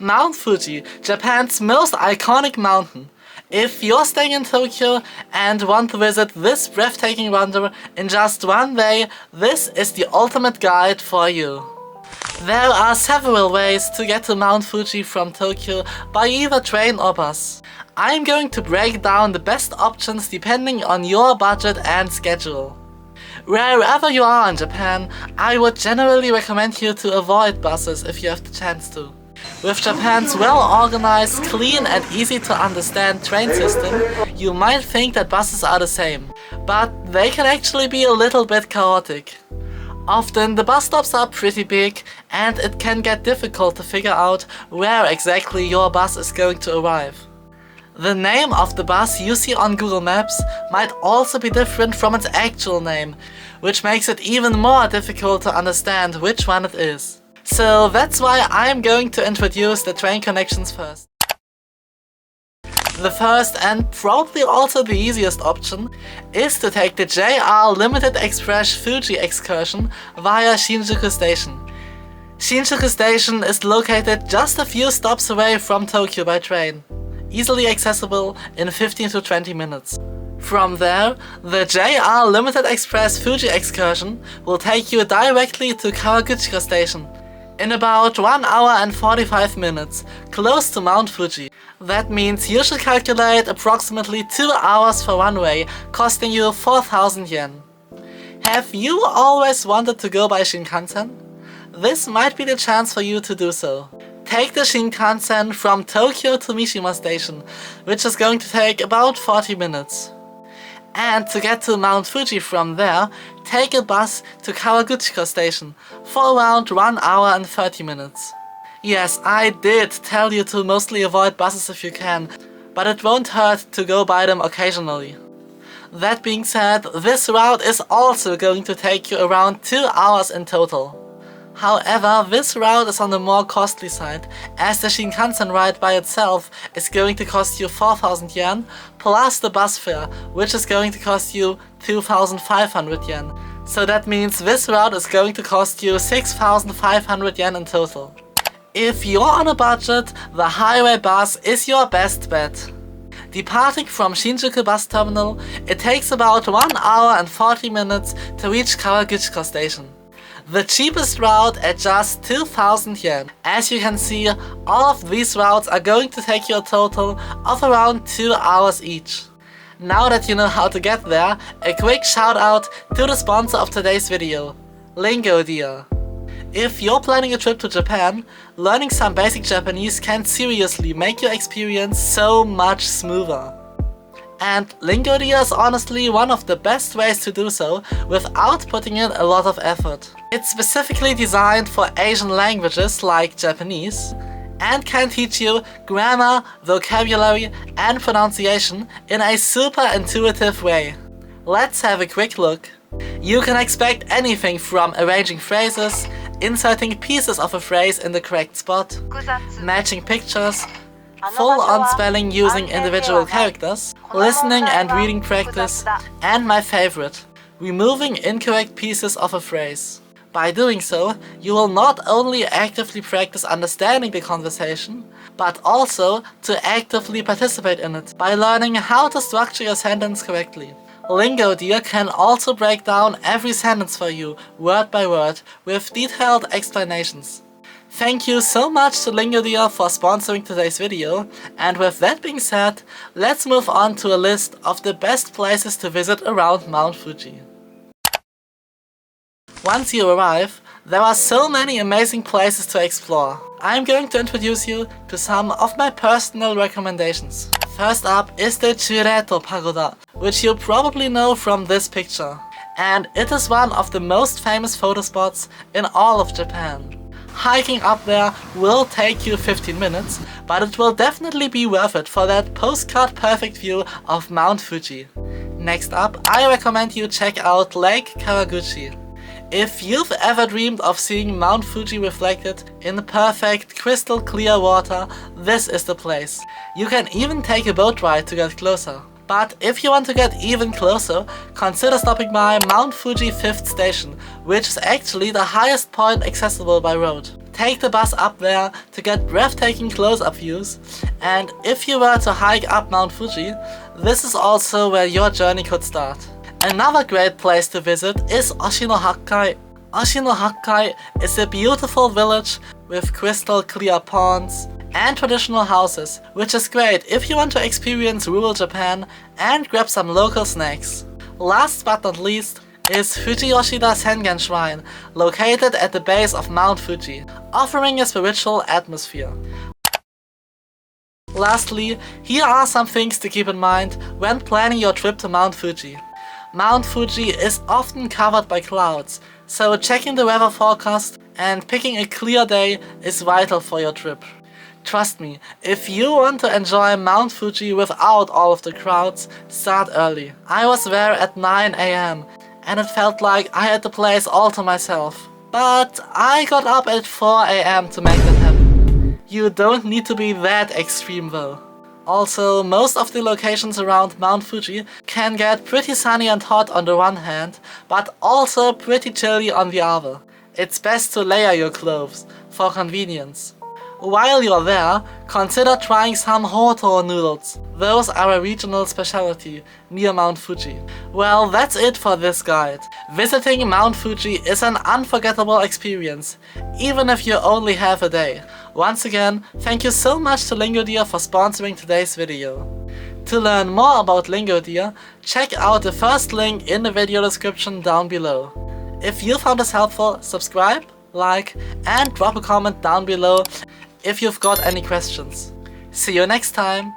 Mount Fuji, Japan's most iconic mountain. If you're staying in Tokyo and want to visit this breathtaking wonder in just one day, this is the ultimate guide for you. There are several ways to get to Mount Fuji from Tokyo by either train or bus. I'm going to break down the best options depending on your budget and schedule. Wherever you are in Japan, I would generally recommend you to avoid buses if you have the chance to. With Japan's well-organized, clean and easy to understand train system, you might think that buses are the same, but they can actually be a little bit chaotic. Often the bus stops are pretty big and it can get difficult to figure out where exactly your bus is going to arrive. The name of the bus you see on Google Maps might also be different from its actual name, which makes it even more difficult to understand which one it is. So that's why I'm going to introduce the train connections first. The first and probably also the easiest option is to take the JR Limited Express Fuji Excursion via Shinjuku Station. Shinjuku Station is located just a few stops away from Tokyo by train, easily accessible in 15 to 20 minutes. From there, the JR Limited Express Fuji Excursion will take you directly to Kawaguchiko Station in about 1 hour and 45 minutes, close to Mount Fuji. That means you should calculate approximately 2 hours for one way, costing you 4,000 yen. Have you always wanted to go by Shinkansen? This might be the chance for you to do so. Take the Shinkansen from Tokyo to Mishima Station, which is going to take about 40 minutes. And to get to Mount Fuji from there, take a bus to Kawaguchiko Station for around 1 hour and 30 minutes. Yes, I did tell you to mostly avoid buses if you can, but it won't hurt to go by them occasionally. That being said, this route is also going to take you around 2 hours in total. However, this route is on the more costly side, as the Shinkansen ride by itself is going to cost you 4,000 yen, plus the bus fare, which is going to cost you 2,500 yen. So that means this route is going to cost you 6,500 yen in total. If you're on a budget, the highway bus is your best bet. Departing from Shinjuku bus terminal, it takes about 1 hour and 40 minutes to reach Kawaguchiko Station. The cheapest route at just 2,000 yen. As you can see, all of these routes are going to take you a total of around 2 hours each. Now that you know how to get there, a quick shout out to the sponsor of today's video, LingoDeer. If you're planning a trip to Japan, learning some basic Japanese can seriously make your experience so much smoother. And LingoDeer is honestly one of the best ways to do so without putting in a lot of effort. It's specifically designed for Asian languages like Japanese and can teach you grammar, vocabulary and pronunciation in a super intuitive way. Let's have a quick look. You can expect anything from arranging phrases, inserting pieces of a phrase in the correct spot, matching pictures, full-on spelling using individual characters, listening and reading practice, and my favorite, removing incorrect pieces of a phrase. By doing so, you will not only actively practice understanding the conversation, but also to actively participate in it by learning how to structure your sentence correctly. LingoDeer can also break down every sentence for you, word by word, with detailed explanations. Thank you so much to LingoDeer for sponsoring today's video, and with that being said, let's move on to a list of the best places to visit around Mount Fuji. Once you arrive, there are so many amazing places to explore. I'm going to introduce you to some of my personal recommendations. First up is the Chureto Pagoda, which you probably know from this picture. And it is one of the most famous photo spots in all of Japan. Hiking up there will take you 15 minutes, but it will definitely be worth it for that postcard perfect view of Mount Fuji. Next up, I recommend you check out Lake Kawaguchi. If you've ever dreamed of seeing Mount Fuji reflected in perfect crystal clear water, this is the place. You can even take a boat ride to get closer. But if you want to get even closer, consider stopping by Mount Fuji 5th Station, which is actually the highest point accessible by road. take the bus up there to get breathtaking close-up views, and if you were to hike up Mount Fuji, this is also where your journey could start. Another great place to visit is Oshinohakkai. Oshinohakkai is a beautiful village with crystal clear ponds and traditional houses, which is great if you want to experience rural Japan and grab some local snacks. Last but not least is Fujiyoshida Sengen Shrine, located at the base of Mount Fuji, offering a spiritual atmosphere. Lastly, here are some things to keep in mind when planning your trip to Mount Fuji. Mount Fuji is often covered by clouds, so checking the weather forecast and picking a clear day is vital for your trip. Trust me, if you want to enjoy Mount Fuji without all of the crowds, start early. I was there at 9 AM and it felt like I had the place all to myself. But I got up at 4 AM to make that happen. You don't need to be that extreme though. Also, most of the locations around Mount Fuji can get pretty sunny and hot on the one hand, but also pretty chilly on the other. It's best to layer your clothes, for convenience. While you're there, consider trying some Hoto noodles. Those are a regional specialty near Mount Fuji. Well, that's it for this guide. Visiting Mount Fuji is an unforgettable experience, even if you only have a day. Once again, thank you so much to LingoDeer for sponsoring today's video. To learn more about LingoDeer, check out the first link in the video description down below. If you found this helpful, subscribe, like, and drop a comment down below if you've got any questions. See you next time!